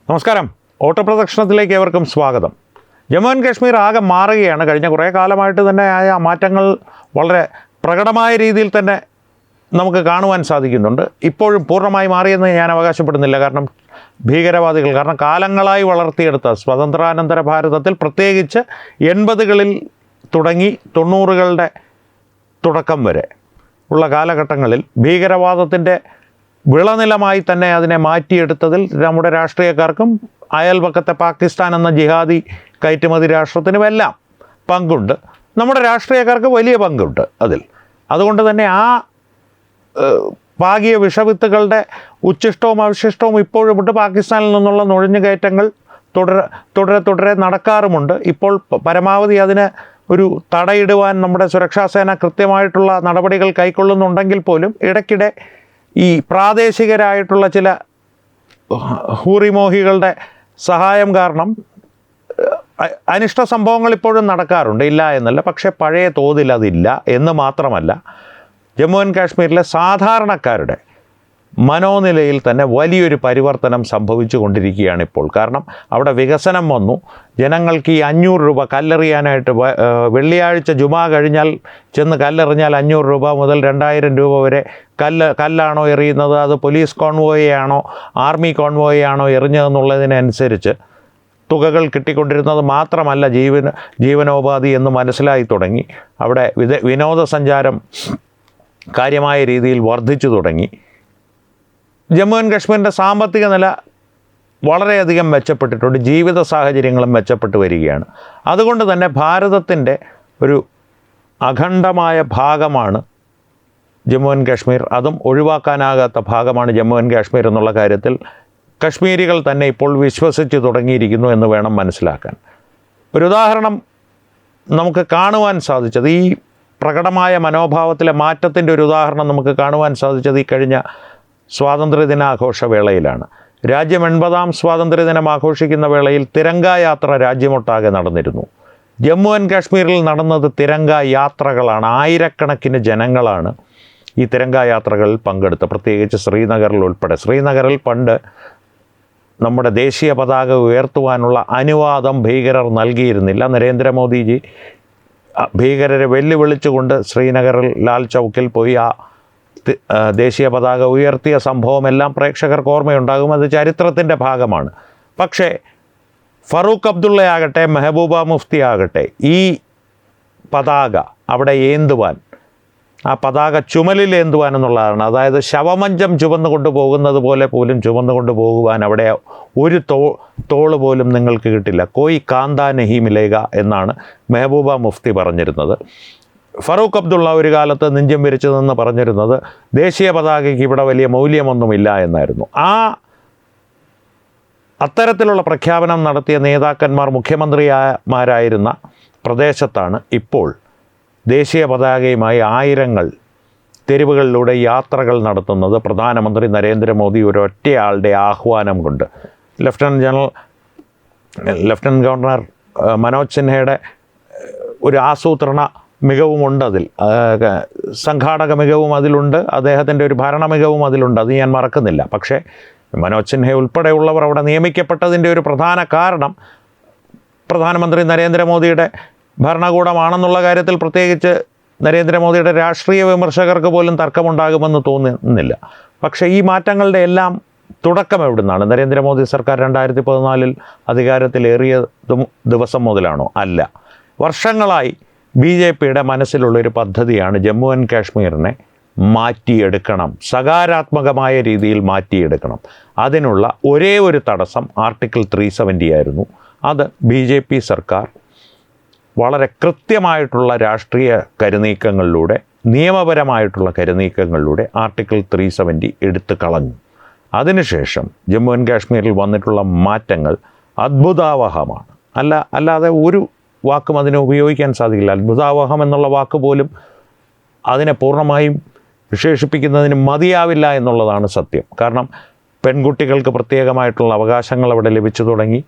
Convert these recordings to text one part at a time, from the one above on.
നമസ്കാരം. ഓട്ടപ്രദക്ഷിണത്തിലേക്ക് ഏവർക്കും സ്വാഗതം. ജമ്മു ആൻഡ് കാശ്മീർ ആകെ മാറുകയാണ്. കഴിഞ്ഞ കുറേ കാലമായിട്ട് തന്നെ ആ മാറ്റങ്ങൾ വളരെ പ്രകടമായ രീതിയിൽ തന്നെ നമുക്ക് കാണുവാൻ സാധിക്കുന്നുണ്ട്. ഇപ്പോഴും പൂർണ്ണമായി മാറിയെന്ന് ഞാൻ അവകാശപ്പെടുന്നില്ല. കാരണം ഭീകരവാദികൾ കാലങ്ങളായി വളർത്തിയെടുത്ത സ്വതന്ത്രാനന്തര ഭാരതത്തിൽ, പ്രത്യേകിച്ച് 80കളിൽ തുടങ്ങി 90കളുടെ തുടക്കം വരെ ഉള്ള കാലഘട്ടങ്ങളിൽ ഭീകരവാദത്തിൻ്റെ വിളനിലമായി തന്നെ അതിനെ മാറ്റിയെടുത്തതിൽ നമ്മുടെ രാഷ്ട്രീയക്കാർക്കും അയൽപക്കത്തെ പാകിസ്ഥാൻ എന്ന ജിഹാദി കയറ്റുമതി രാഷ്ട്രത്തിനുമെല്ലാം പങ്കുണ്ട്. നമ്മുടെ രാഷ്ട്രീയക്കാർക്ക് വലിയ പങ്കുണ്ട് അതിൽ. അതുകൊണ്ട് തന്നെ ആ പാകിയ വിഷവിത്തുകളുടെ ഉച്ഛിഷ്ടവും അവശിഷ്ടവും ഇപ്പോഴുമുണ്ട്. പാകിസ്ഥാനിൽ നിന്നുള്ള നുഴഞ്ഞുകയറ്റങ്ങൾ തുടരെ നടക്കാറുമുണ്ട്. ഇപ്പോൾ പരമാവധി അതിന് ഒരു തടയിടുവാൻ നമ്മുടെ സുരക്ഷാസേന കൃത്യമായിട്ടുള്ള നടപടികൾ കൈക്കൊള്ളുന്നുണ്ടെങ്കിൽ പോലും ഇടയ്ക്കിടെ ഈ പ്രാദേശികരായിട്ടുള്ള ചില ഹൂറിമോഹികളുടെ സഹായം കാരണം അനിഷ്ട സംഭവങ്ങൾ ഇപ്പോഴും നടക്കാറുണ്ട്, ഇല്ല എന്നല്ല. പക്ഷേ പഴയ തോതിൽ അതില്ല എന്ന് മാത്രമല്ല, ജമ്മു ആൻഡ് കാശ്മീരിലെ സാധാരണക്കാരുടെ മനോനിലയിൽ തന്നെ വലിയൊരു പരിവർത്തനം സംഭവിച്ചു കൊണ്ടിരിക്കുകയാണ് ഇപ്പോൾ. കാരണം അവിടെ വികസനം വന്നു. ജനങ്ങൾക്ക് ഈ 500 രൂപ കല്ലെറിയാനായിട്ട് വെള്ളിയാഴ്ച ജുമാ കഴിഞ്ഞാൽ ചെന്ന് കല്ലെറിഞ്ഞാൽ 500 രൂപ മുതൽ 2000 രൂപ വരെ കല്ലാണോ എറിയുന്നത്, അത് പോലീസ് കോൺവോയാണോ ആർമി കോൺവോയാണോ എറിഞ്ഞതെന്നുള്ളതിനനുസരിച്ച് തുകകൾ കിട്ടിക്കൊണ്ടിരുന്നത് മാത്രമല്ല ജീവനോപാധി എന്ന് മനസ്സിലായി തുടങ്ങി. അവിടെ വിനോദസഞ്ചാരം കാര്യമായ രീതിയിൽ വർദ്ധിച്ചു തുടങ്ങി. ജമ്മു ആൻഡ് കാശ്മീരിൻ്റെ സാമ്പത്തിക നില വളരെയധികം മെച്ചപ്പെട്ടിട്ടുണ്ട്. ജീവിത സാഹചര്യങ്ങളും മെച്ചപ്പെട്ടു വരികയാണ്. അതുകൊണ്ട് തന്നെ ഭാരതത്തിൻ്റെ ഒരു അഖണ്ഡമായ ഭാഗമാണ് ജമ്മു ആൻഡ് കാശ്മീർ. അതും ഒഴിവാക്കാനാകാത്ത ഭാഗമാണ് ജമ്മു ആൻഡ് കാശ്മീർ എന്നുള്ള കാര്യത്തിൽ കശ്മീരികൾ തന്നെ ഇപ്പോൾ വിശ്വസിച്ച് തുടങ്ങിയിരിക്കുന്നു എന്ന് വേണം മനസ്സിലാക്കാൻ. ഒരു ഉദാഹരണം നമുക്ക് കാണുവാൻ സാധിച്ചത്, ഈ പ്രകടമായ മനോഭാവത്തിലെ മാറ്റത്തിൻ്റെ ഒരു ഉദാഹരണം നമുക്ക് കാണുവാൻ സാധിച്ചത് ഈ കഴിഞ്ഞ സ്വാതന്ത്ര്യദിനാഘോഷ വേളയിലാണ്. രാജ്യം 80ാം സ്വാതന്ത്ര്യദിനം ആഘോഷിക്കുന്ന വേളയിൽ തിരങ്ക യാത്ര രാജ്യമൊട്ടാകെ നടന്നിരുന്നു. ജമ്മു ആൻഡ് കാശ്മീരിൽ നടന്നത് തിരങ്ക യാത്രകളാണ്. ആയിരക്കണക്കിന് ജനങ്ങളാണ് ഈ തിരങ്ക യാത്രകളിൽ പങ്കെടുത്തത്, പ്രത്യേകിച്ച് ശ്രീനഗറിൽ ഉൾപ്പെടെ. ശ്രീനഗറിൽ പണ്ട് നമ്മുടെ ദേശീയ പതാക ഉയർത്തുവാനുള്ള അനുവാദം ഭീകരർ നൽകിയിരുന്നില്ല. നരേന്ദ്രമോദിജി ഭീകരരെ വെല്ലുവിളിച്ചുകൊണ്ട് ശ്രീനഗറിൽ ലാൽ ചൗക്കിൽ പോയി ആ ദേശീയ പതാക ഉയർത്തിയ സംഭവമെല്ലാം പ്രേക്ഷകർക്ക് ഓർമ്മയുണ്ടാകും. അത് ചരിത്രത്തിൻ്റെ ഭാഗമാണ്. പക്ഷേ ഫറൂഖ് അബ്ദുള്ളയാകട്ടെ, മെഹബൂബ മുഫ്തി ആകട്ടെ, ഈ പതാക അവിടെ ഏന്തുവാൻ, ആ പതാക ചുമലിൽ ഏന്തുവാൻ എന്നുള്ളതാണ്. അതായത് ശവമഞ്ചം ചുമന്നു കൊണ്ടുപോകുന്നത് പോലെ പോലും ചുമന്നു കൊണ്ടുപോകുവാൻ അവിടെ ഒരു തോള് പോലും നിങ്ങൾക്ക് കിട്ടില്ല. കോയി കാന്താ നഹി മിലേഗ എന്നാണ് മെഹബൂബ മുഫ്തി പറഞ്ഞിരുന്നത്. ഫറൂഖ് അബ്ദുള്ള ഒരു കാലത്ത് നെഞ്ചം വിരിച്ചു നിന്ന് പറഞ്ഞിരുന്നത് ദേശീയ പതാകയ്ക്ക് ഇവിടെ വലിയ മൂല്യമൊന്നുമില്ല എന്നായിരുന്നു. അത്തരത്തിലുള്ള പ്രഖ്യാപനം നടത്തിയ നേതാക്കന്മാർ മുഖ്യമന്ത്രിമാരായിരുന്ന പ്രദേശത്താണ് ഇപ്പോൾ ദേശീയ പതാകയുമായി ആയിരങ്ങൾ തെരുവുകളിലൂടെ യാത്രകൾ നടത്തുന്നത് പ്രധാനമന്ത്രി നരേന്ദ്രമോദി ഒരൊറ്റയാളുടെ ആഹ്വാനം കൊണ്ട്. ലഫ്റ്റനൻറ്റ് ഗവർണർ മനോജ് സിൻഹയുടെ ഒരു ആസൂത്രണ മികവുമുണ്ട്, അതിൽ സംഘാടക മികവും അതിലുണ്ട്, അദ്ദേഹത്തിൻ്റെ ഒരു ഭരണ മികവും അതിലുണ്ട്, അത് ഞാൻ മറക്കുന്നില്ല. പക്ഷേ മനോജ് സിൻഹ ഉൾപ്പെടെയുള്ളവർ അവിടെ നിയമിക്കപ്പെട്ടതിൻ്റെ ഒരു പ്രധാന കാരണം പ്രധാനമന്ത്രി നരേന്ദ്രമോദിയുടെ ഭരണകൂടമാണെന്നുള്ള കാര്യത്തിൽ പ്രത്യേകിച്ച് നരേന്ദ്രമോദിയുടെ രാഷ്ട്രീയ വിമർശകർക്ക് പോലും തർക്കമുണ്ടാകുമെന്ന് തോന്നുന്നില്ല. പക്ഷേ ഈ മാറ്റങ്ങളുടെ എല്ലാം തുടക്കം എവിടുന്നാണ്? നരേന്ദ്രമോദി സർക്കാർ 2014 അധികാരത്തിലേറിയ ദിവസം മുതലാണോ? അല്ല. വർഷങ്ങളായി BJPയുടെ മനസ്സിലുള്ളൊരു പദ്ധതിയാണ് ജമ്മു ആൻഡ് കാശ്മീരിനെ മാറ്റിയെടുക്കണം, സകാരാത്മകമായ രീതിയിൽ മാറ്റിയെടുക്കണം. അതിനുള്ള ഒരേ ഒരു തടസ്സം ആർട്ടിക്കിൾ 370 ആയിരുന്നു. അത് BJP സർക്കാർ വളരെ കൃത്യമായിട്ടുള്ള രാഷ്ട്രീയ കരുനീക്കങ്ങളിലൂടെ, നിയമപരമായിട്ടുള്ള കരുനീക്കങ്ങളിലൂടെ ആർട്ടിക്കിൾ 370 എടുത്തു കളഞ്ഞു. അതിനുശേഷം ജമ്മു ആൻഡ് കാശ്മീരിൽ വന്നിട്ടുള്ള മാറ്റങ്ങൾ അത്ഭുതാവഹമാണ്. അല്ലാതെ ഒരു വാക്കും അതിനെ ഉപയോഗിക്കാൻ സാധിക്കില്ല. അത്ഭുതാവഹം എന്നുള്ള വാക്ക് പോലും അതിനെ പൂർണ്ണമായും വിശേഷിപ്പിക്കുന്നതിന് മതിയാവില്ല എന്നുള്ളതാണ് സത്യം. കാരണം പെൺകുട്ടികൾക്ക് പ്രത്യേകമായിട്ടുള്ള അവകാശങ്ങൾ അവിടെ ലഭിച്ചു തുടങ്ങി.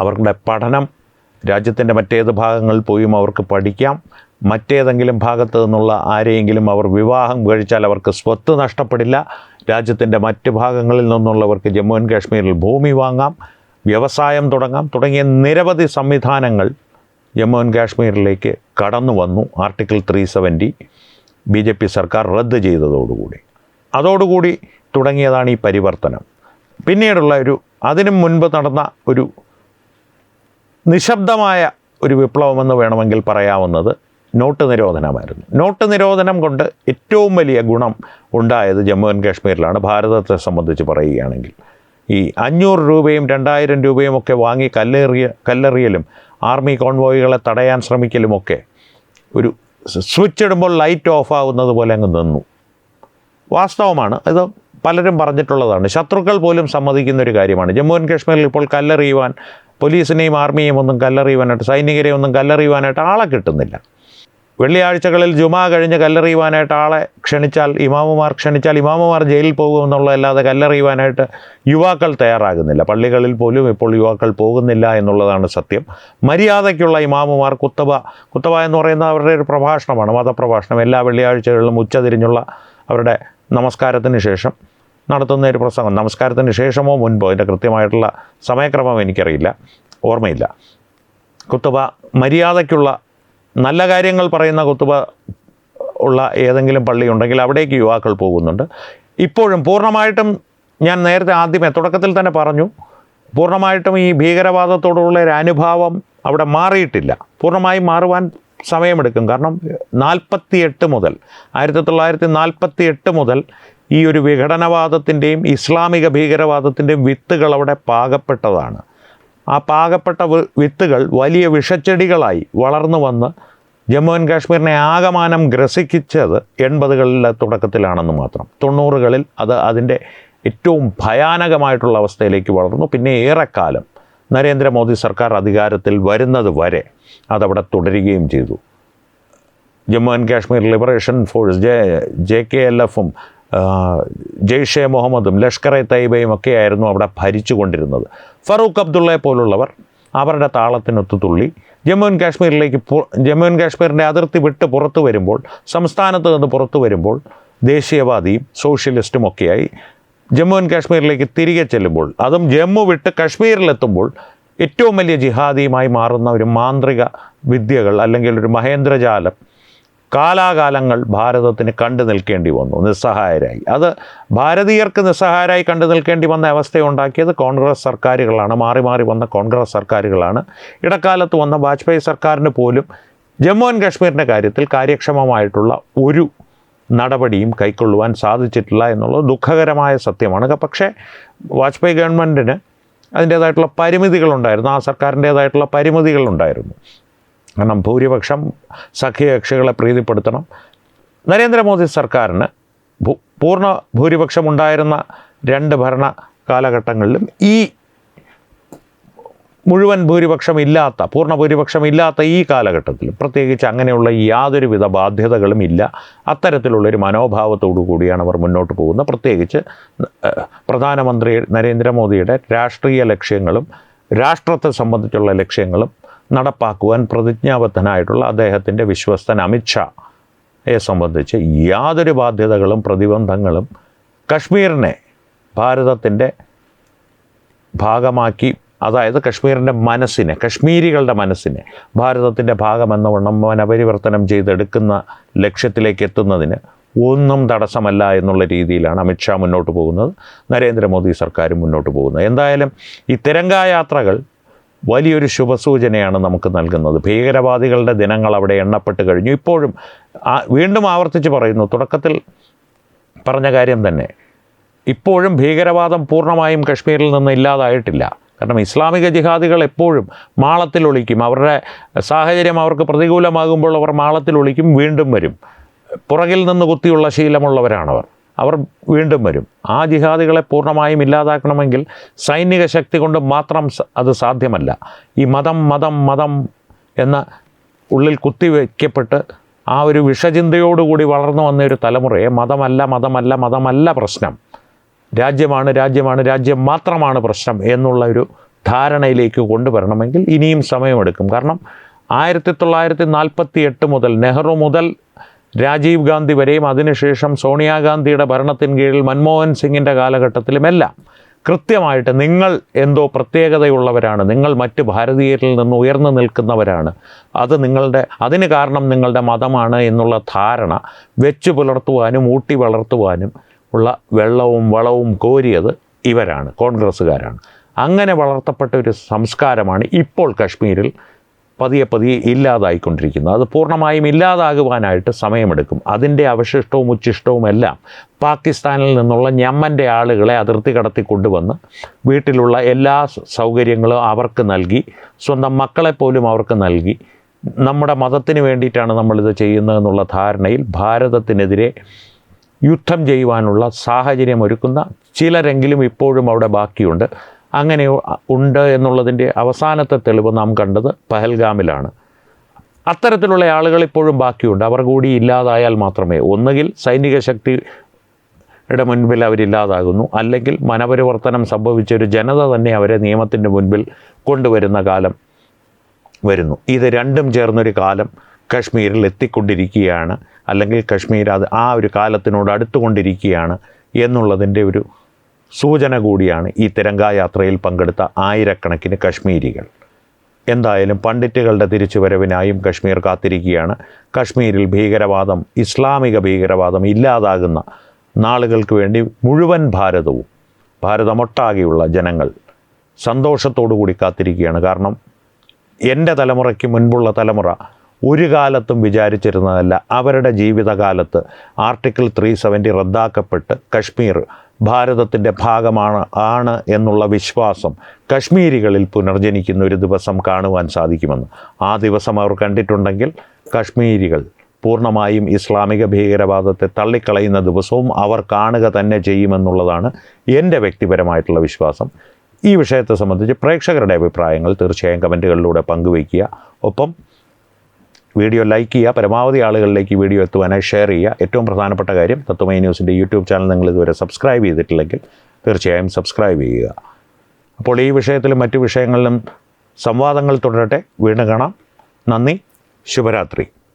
അവരുടെ പഠനം രാജ്യത്തിൻ്റെ മറ്റേത് ഭാഗങ്ങളിൽ പോയും അവർക്ക് പഠിക്കാം. മറ്റേതെങ്കിലും ഭാഗത്തു നിന്നുള്ള ആരെയെങ്കിലും അവർ വിവാഹം കഴിച്ചാൽ അവർക്ക് സ്വത്ത് നഷ്ടപ്പെടില്ല. രാജ്യത്തിൻ്റെ മറ്റ് ഭാഗങ്ങളിൽ നിന്നുള്ളവർക്ക് ജമ്മു ആൻഡ് കാശ്മീരിൽ ഭൂമി വാങ്ങാം, വ്യവസായം തുടങ്ങാം തുടങ്ങിയ നിരവധി സംവിധാനങ്ങൾ ജമ്മു ആൻഡ് കാശ്മീരിലേക്ക് കടന്നു വന്നു. ആർട്ടിക്കിൾ 370 BJP സർക്കാർ റദ്ദ് ചെയ്തതോടുകൂടി അതോടുകൂടി തുടങ്ങിയതാണ് ഈ പരിവർത്തനം. പിന്നീടുള്ള അതിനു മുൻപ് നടന്ന ഒരു നിശബ്ദമായ ഒരു വിപ്ലവമെന്ന് വേണമെങ്കിൽ പറയാവുന്നത് നോട്ട് നിരോധനമായിരുന്നു. നോട്ട് നിരോധനം കൊണ്ട് ഏറ്റവും വലിയ ഗുണം ഉണ്ടായത് ജമ്മു ആൻഡ് കാശ്മീരിലാണ് ഭാരതത്തെ സംബന്ധിച്ച് പറയുകയാണെങ്കിൽ. ഈ 500 രൂപയും 2000 രൂപയും ഒക്കെ വാങ്ങി കല്ലെറിയലും ആർമി കോൺവോയ്കളെ തടയാൻ ശ്രമിക്കലുമൊക്കെ ഒരു സ്വിച്ച് ഇടുമ്പോൾ ലൈറ്റ് ഓഫ് ആവുന്നത് പോലെ അങ്ങ് നിന്നു. വാസ്തവമാണ്, ഇത് പലരും പറഞ്ഞിട്ടുള്ളതാണ്. ശത്രുക്കൾ പോലും സമ്മതിക്കുന്നൊരു കാര്യമാണ്. ജമ്മു ആൻഡ് കാശ്മീരിൽ ഇപ്പോൾ കല്ലെറിയുവാൻ, പോലീസിനെയും ആർമിയെയും ഒന്നും കല്ലെറിയുവാനായിട്ട്, സൈനികരെയും ഒന്നും കല്ലെറിയുവാനായിട്ട് ആളെ കിട്ടുന്നില്ല. വെള്ളിയാഴ്ചകളിൽ ജുമാ കഴിഞ്ഞ് കല്ലെറിയുവാനായിട്ട് ആളെ ക്ഷണിച്ചാൽ, ഇമാമുമാർ ജയിലിൽ പോകുമെന്നുള്ളതല്ലാതെ കല്ലെറിയുവാനായിട്ട് യുവാക്കൾ തയ്യാറാകുന്നില്ല. പള്ളികളിൽ പോലും ഇപ്പോൾ യുവാക്കൾ പോകുന്നില്ല എന്നുള്ളതാണ് സത്യം. മര്യാദയ്ക്കുള്ള ഇമാമുമാർ കുത്തബ എന്ന് പറയുന്നത് അവരുടെ ഒരു പ്രഭാഷണമാണ്, മതപ്രഭാഷണം. എല്ലാ വെള്ളിയാഴ്ചകളിലും ഉച്ചതിരിഞ്ഞുള്ള അവരുടെ നമസ്കാരത്തിന് ശേഷം നടത്തുന്ന ഒരു പ്രസംഗം. നമസ്കാരത്തിന് ശേഷമോ മുൻപോ, അതിൻ്റെ കൃത്യമായിട്ടുള്ള സമയക്രമം എനിക്കറിയില്ല, ഓർമ്മയില്ല. കുത്തുബ, മര്യാദയ്ക്കുള്ള നല്ല കാര്യങ്ങൾ പറയുന്ന കുത്തുബ ഉള്ള ഏതെങ്കിലും പള്ളി ഉണ്ടെങ്കിൽ അവിടേക്ക് യുവാക്കൾ പോകുന്നുണ്ട്. ഇപ്പോഴും പൂർണ്ണമായിട്ടും, ഞാൻ നേരത്തെ തുടക്കത്തിൽ തന്നെ പറഞ്ഞു, പൂർണ്ണമായിട്ടും ഈ ഭീകരവാദത്തോടുള്ള ഒരു അനുഭാവം അവിടെ മാറിയിട്ടില്ല. പൂർണ്ണമായും മാറുവാൻ സമയമെടുക്കും. കാരണം 1948 മുതൽ ഈ ഒരു വിഘടനവാദത്തിൻ്റെയും ഇസ്ലാമിക ഭീകരവാദത്തിൻ്റെയും വിത്തുകൾ അവിടെ പാകപ്പെട്ടതാണ്. ആ പാകപ്പെട്ട വിത്തുകൾ വലിയ വിഷച്ചെടികളായി വളർന്നു വന്ന് ജമ്മു ആൻഡ് കാശ്മീരിനെ ആകമാനം ഗ്രസിച്ചത് 80കളുടെ തുടക്കത്തിലാണെന്ന് മാത്രം. 90കളിൽ അത് അതിൻ്റെ ഏറ്റവും ഭയാനകമായിട്ടുള്ള അവസ്ഥയിലേക്ക് വളർന്നു. പിന്നെ ഏറെക്കാലം നരേന്ദ്രമോദി സർക്കാർ അധികാരത്തിൽ വരുന്നത് വരെ അതവിടെ ചെയ്തു. Jammu and Kashmir liberation force, JKLF-ഉം ജെയ്ഷെ മുഹമ്മദും ലഷ്കർ-ഇ തയ്യബയും ഒക്കെയായിരുന്നു അവിടെ ഭരിച്ചുകൊണ്ടിരുന്നത്. ഫറൂഖ് അബ്ദുള്ളയെ പോലുള്ളവർ അവരുടെ താളത്തിനൊത്തു തുള്ളി ജമ്മു ആൻഡ് കാശ്മീരിൻ്റെ അതിർത്തി വിട്ട് പുറത്തു വരുമ്പോൾ, സംസ്ഥാനത്ത് നിന്ന് പുറത്തു വരുമ്പോൾ ദേശീയവാദിയും സോഷ്യലിസ്റ്റും ഒക്കെയായി ജമ്മു ആൻഡ് കാശ്മീരിലേക്ക് തിരികെ ചെല്ലുമ്പോൾ, അതും ജമ്മു വിട്ട് കാശ്മീരിലെത്തുമ്പോൾ ഏറ്റവും വലിയ ജിഹാദിയുമായി മാറുന്ന ഒരു മാന്ത്രിക വിദ്യകൾ അല്ലെങ്കിൽ ഒരു മഹേന്ദ്രജാലം കാലാകാലങ്ങൾ ഭാരതത്തിന് കണ്ടു നിൽക്കേണ്ടി വന്നു, നിസ്സഹായരായി. അത് ഭാരതീയർക്ക് നിസ്സഹായരായി കണ്ടു നിൽക്കേണ്ടി വന്ന അവസ്ഥയുണ്ടാക്കിയത് കോൺഗ്രസ് സർക്കാരുകളാണ്, മാറി മാറി വന്ന കോൺഗ്രസ് സർക്കാരുകളാണ്. ഇടക്കാലത്ത് വന്ന വാജ്പേയി സർക്കാരിന് പോലും ജമ്മു ആൻഡ് കാശ്മീരിൻ്റെ കാര്യത്തിൽ കാര്യക്ഷമമായിട്ടുള്ള ഒരു നടപടിയും കൈക്കൊള്ളുവാൻ സാധിച്ചിട്ടില്ല എന്നുള്ളത് ദുഃഖകരമായ സത്യമാണ്. പക്ഷേ വാജ്പേയി ഗവൺമെൻറ്റിന് അതിൻ്റേതായിട്ടുള്ള പരിമിതികളുണ്ടായിരുന്നു, ആ സർക്കാരിൻ്റേതായിട്ടുള്ള പരിമിതികളുണ്ടായിരുന്നു. കാരണം ഭൂരിപക്ഷം സഖ്യകക്ഷികളെ പ്രീതിപ്പെടുത്തണം. നരേന്ദ്രമോദി സർക്കാരിന് പൂർണ്ണ ഭൂരിപക്ഷം ഉണ്ടായിരുന്ന 2 ഭരണ കാലഘട്ടങ്ങളിലും ഈ മുഴുവൻ പൂർണ്ണ ഭൂരിപക്ഷം ഇല്ലാത്ത ഈ കാലഘട്ടത്തിലും പ്രത്യേകിച്ച് അങ്ങനെയുള്ള യാതൊരുവിധ ബാധ്യതകളും ഇല്ല. അത്തരത്തിലുള്ളൊരു മനോഭാവത്തോടു കൂടിയാണ് അവർ മുന്നോട്ട് പോകുന്നത്. പ്രത്യേകിച്ച് പ്രധാനമന്ത്രി നരേന്ദ്രമോദിയുടെ രാഷ്ട്രീയ ലക്ഷ്യങ്ങളും രാഷ്ട്രത്തെ സംബന്ധിച്ചുള്ള ലക്ഷ്യങ്ങളും നടപ്പാക്കുവാൻ പ്രതിജ്ഞാബദ്ധനായിട്ടുള്ള അദ്ദേഹത്തിൻ്റെ വിശ്വസ്തൻ അമിത്ഷായെ സംബന്ധിച്ച് യാതൊരു ബാധ്യതകളും പ്രതിബന്ധങ്ങളും കശ്മീരിനെ ഭാരതത്തിൻ്റെ ഭാഗമാക്കി, അതായത് കശ്മീരികളുടെ മനസ്സിനെ ഭാരതത്തിൻ്റെ ഭാഗമെന്നവണ്ണം മനപരിവർത്തനം ചെയ്തെടുക്കുന്ന ലക്ഷ്യത്തിലേക്ക് എത്തുന്നതിന് ഒന്നും തടസ്സമല്ല എന്നുള്ള രീതിയിലാണ് അമിത്ഷാ മുന്നോട്ട് പോകുന്നത്, നരേന്ദ്രമോദി സർക്കാരും മുന്നോട്ട് പോകുന്നത്. എന്തായാലും ഈ തിരങ്കായാത്രകൾ വലിയൊരു ശുഭസൂചനയാണ് നമുക്ക് നൽകുന്നത്. ഭീകരവാദികളുടെ ദിനങ്ങൾ അവിടെ എണ്ണപ്പെട്ട് കഴിഞ്ഞു. ഇപ്പോഴും വീണ്ടും ആവർത്തിച്ച് പറയുന്നു, തുടക്കത്തിൽ പറഞ്ഞ കാര്യം തന്നെ, ഇപ്പോഴും ഭീകരവാദം പൂർണ്ണമായും കശ്മീരിൽ നിന്ന് ഇല്ലാതായിട്ടില്ല. കാരണം ഇസ്ലാമിക ജിഹാദികൾ എപ്പോഴും മാളത്തിലൊളിക്കും. അവരുടെ സാഹചര്യം അവർക്ക് പ്രതികൂലമാകുമ്പോൾ അവർ മാളത്തിലൊളിക്കും, വീണ്ടും വരും. പുറകിൽ നിന്ന് കുത്തിയുള്ള ശീലമുള്ളവരാണവർ, അവർ വീണ്ടും വരും. ആ ജിഹാദികളെ പൂർണ്ണമായും ഇല്ലാതാക്കണമെങ്കിൽ സൈനിക ശക്തി കൊണ്ട് മാത്രം അത് സാധ്യമല്ല. ഈ മതം എന്ന ഉള്ളിൽ കുത്തിവയ്ക്കപ്പെട്ട് ആ ഒരു വിഷചിന്തയോടുകൂടി വളർന്നു വന്ന ഒരു തലമുറയെ മതമല്ല പ്രശ്നം, രാജ്യം മാത്രമാണ് പ്രശ്നം എന്നുള്ള ഒരു ധാരണയിലേക്ക് കൊണ്ടുവരണമെങ്കിൽ ഇനിയും സമയമെടുക്കും. കാരണം 1948 മുതൽ നെഹ്റു മുതൽ രാജീവ് ഗാന്ധി വരെയും അതിനുശേഷം സോണിയാഗാന്ധിയുടെ ഭരണത്തിന് കീഴിൽ മൻമോഹൻ സിംഗിൻ്റെ കാലഘട്ടത്തിലുമെല്ലാം കൃത്യമായിട്ട് നിങ്ങൾ എന്തോ പ്രത്യേകതയുള്ളവരാണ്, നിങ്ങൾ മറ്റ് ഭാരതീയരിൽ നിന്ന് ഉയർന്നു നിൽക്കുന്നവരാണ്, അതിന് കാരണം നിങ്ങളുടെ മതമാണ് എന്നുള്ള ധാരണ വെച്ചു പുലർത്തുവാനും ഊട്ടി വളർത്തുവാനും ഉള്ള വെള്ളവും വളവും കോരിയത് ഇവരാണ്, കോൺഗ്രസ്സുകാരാണ്. അങ്ങനെ വളർത്തപ്പെട്ട ഒരു സംസ്കാരമാണ് ഇപ്പോൾ കശ്മീരിൽ പതിയെ ഇല്ലാതായിക്കൊണ്ടിരിക്കുന്നത്. അത് പൂർണ്ണമായും ഇല്ലാതാകുവാനായിട്ട് സമയമെടുക്കും. അതിൻ്റെ അവശിഷ്ടവും ഉച്ഛിഷ്ടവും എല്ലാം പാകിസ്ഥാനിൽ നിന്നുള്ള ഞമ്മൻ്റെ ആളുകളെ അതിർത്തി കടത്തി കൊണ്ടുവന്ന് വീട്ടിലുള്ള എല്ലാ സൗകര്യങ്ങളും അവർക്ക് നൽകി, സ്വന്തം മക്കളെപ്പോലും അവർക്ക് നൽകി, നമ്മുടെ മതത്തിന് വേണ്ടിയിട്ടാണ് നമ്മളിത് ചെയ്യുന്നതെന്നുള്ള ധാരണയിൽ ഭാരതത്തിനെതിരെ യുദ്ധം ചെയ്യുവാനുള്ള സാഹചര്യം ഒരുക്കുന്ന ചിലരെങ്കിലും ഇപ്പോഴും അവിടെ ബാക്കിയുണ്ട്. അങ്ങനെ ഉണ്ട് എന്നുള്ളതിൻ്റെ അവസാനത്തെ തെളിവ് നാം കണ്ടത് പഹൽഗാമിലാണ്. അത്തരത്തിലുള്ള ആളുകൾ ഇപ്പോഴും ബാക്കിയുണ്ട്. അവർ കൂടി ഇല്ലാതായാൽ മാത്രമേ ഒന്നുകിൽ സൈനിക ശക്തിയുടെ മുൻപിൽ അവരില്ലാതാകുന്നു, അല്ലെങ്കിൽ മനപരിവർത്തനം സംഭവിച്ചൊരു ജനത തന്നെ അവരെ നിയമത്തിൻ്റെ മുൻപിൽ കൊണ്ടുവരുന്ന കാലം വരുന്നു. ഇത് രണ്ടും ചേർന്നൊരു കാലം കശ്മീരിൽ എത്തിക്കൊണ്ടിരിക്കുകയാണ്, അല്ലെങ്കിൽ കശ്മീർ ആ ഒരു കാലത്തിനോട് അടുത്തുകൊണ്ടിരിക്കുകയാണ് എന്നുള്ളതിൻ്റെ ഒരു സൂചന കൂടിയാണ് ഈ തിരങ്കായാത്രയിൽ പങ്കെടുത്ത ആയിരക്കണക്കിന് കശ്മീരികൾ. എന്തായാലും പണ്ഡിറ്റുകളുടെ തിരിച്ചുവരവിനായും കശ്മീർ കാത്തിരിക്കുകയാണ്. കശ്മീരിൽ ഭീകരവാദം, ഇസ്ലാമിക ഭീകരവാദം ഇല്ലാതാകുന്ന നാളുകൾക്ക് വേണ്ടി മുഴുവൻ ഭാരതമൊട്ടാകെയുള്ള ജനങ്ങൾ സന്തോഷത്തോടു കൂടി കാത്തിരിക്കുകയാണ്. കാരണം എൻ്റെ തലമുറയ്ക്ക് മുൻപുള്ള തലമുറ ഒരു കാലത്തും വിചാരിച്ചിരുന്നതല്ല, അവരുടെ ജീവിതകാലത്ത് ആർട്ടിക്കിൾ 370 റദ്ദാക്കപ്പെട്ട് കശ്മീർ ഭാരതത്തിൻ്റെ ഭാഗമാണ് എന്നുള്ള വിശ്വാസം കശ്മീരികളിൽ പുനർജനിക്കുന്ന ഒരു ദിവസം കാണുവാൻ സാധിക്കുമെന്ന്. ആ ദിവസം അവർ കണ്ടിട്ടുണ്ടെങ്കിൽ കശ്മീരികൾ പൂർണ്ണമായും ഇസ്ലാമിക ഭീകരവാദത്തെ തള്ളിക്കളയുന്ന ദിവസവും അവർ കാണുക തന്നെ ചെയ്യുമെന്നുള്ളതാണ് എൻ്റെ വ്യക്തിപരമായിട്ടുള്ള വിശ്വാസം. ഈ വിഷയത്തെ സംബന്ധിച്ച് പ്രേക്ഷകരുടെ അഭിപ്രായങ്ങൾ തീർച്ചയായും കമൻറ്റുകളിലൂടെ പങ്കുവയ്ക്കുക. ഒപ്പം വീഡിയോ ലൈക്ക് ചെയ്യുക, പരമാവധി ആളുകളിലേക്ക് വീഡിയോ എത്തുവാനായി ഷെയർ ചെയ്യുക. ഏറ്റവും പ്രധാനപ്പെട്ട കാര്യം, തത്വമൈ ന്യൂസിൻ്റെ യൂട്യൂബ് ചാനൽ നിങ്ങൾ ഇതുവരെ സബ്സ്ക്രൈബ് ചെയ്തിട്ടില്ലെങ്കിൽ തീർച്ചയായും സബ്സ്ക്രൈബ് ചെയ്യുക. അപ്പോൾ ഈ വിഷയത്തിലും മറ്റു വിഷയങ്ങളിലും സംവാദങ്ങൾ തുടരട്ടെ. വീണ്ടും കാണാം. നന്ദി. ശുഭരാത്രി.